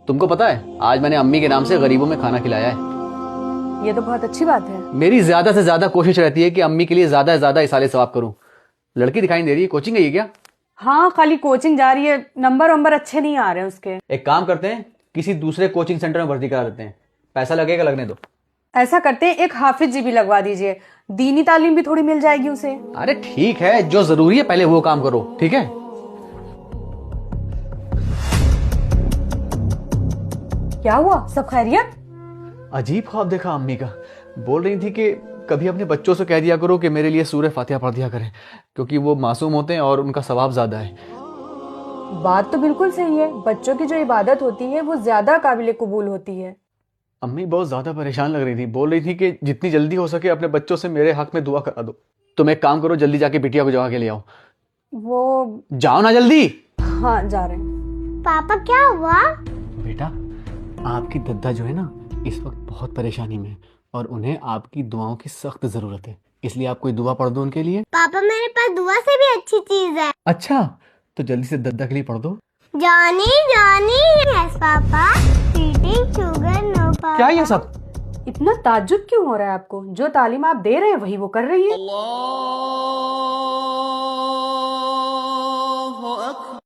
तुमको पता है आज मैंने अम्मी के नाम से गरीबों में खाना खिलाया है। ये तो बहुत अच्छी बात है। मेरी ज्यादा से ज्यादा कोशिश रहती है कि अम्मी के लिए ज्यादा से ज्यादा इसाले सवाब करूं। लड़की दिखाई दे रही है, कोचिंग गई है क्या? हाँ, खाली कोचिंग जा रही है, नंबर अच्छे नहीं आ रहे हैं उसके। एक काम करते हैं, किसी दूसरे कोचिंग सेंटर में भर्ती करा देते हैं, पैसा लगेगा लगने दो। ऐसा करते हैं, एक हाफिज जी भी लगवा दीजिए, दीनी तालीम भी थोड़ी मिल जाएगी उसे। अरे ठीक है, जो जरूरी है पहले वो काम करो, ठीक है? क्या हुआ, सब खैरियत? अजीब ख्वाब देखा अम्मी का। बोल रही थी कि कभी अपने बच्चों से कह दिया करो कि मेरे लिए सूरह फातिहा पढ़ दिया करें, क्योंकि वो मासूम होते हैं और उनका सवाब ज्यादा है। बात तो बिल्कुल सही है, बच्चों की जो इबादत होती है वो ज्यादा काबिल कबूल होती है। अम्मी बहुत ज्यादा परेशान लग रही थी, बोल रही थी कि जितनी जल्दी हो सके अपने बच्चों से मेरे हक में दुआ करा दो। तुम एक काम करो, जल्दी जाके बिटिया को जगा के ले आओ। वो जाओ ना जल्दी। हाँ, जा रहे हैं। पापा क्या हुआ? बेटा, आपकी दद्दा जो है ना इस वक्त बहुत परेशानी में है और उन्हें आपकी दुआओं की सख्त जरूरत है, इसलिए आप कोई दुआ पढ़ दो उनके लिए। पापा मेरे पास दुआ से भी अच्छी चीज है। अच्छा, तो जल्दी से दद्दा के लिए पढ़ दो। Johnny Johnny yes papa, eating sugar no papa. क्या ये सब? इतना ताज्जुब क्यों हो रहा है आपको? जो तालीम आप दे रहे हैं वही वो कर रही है।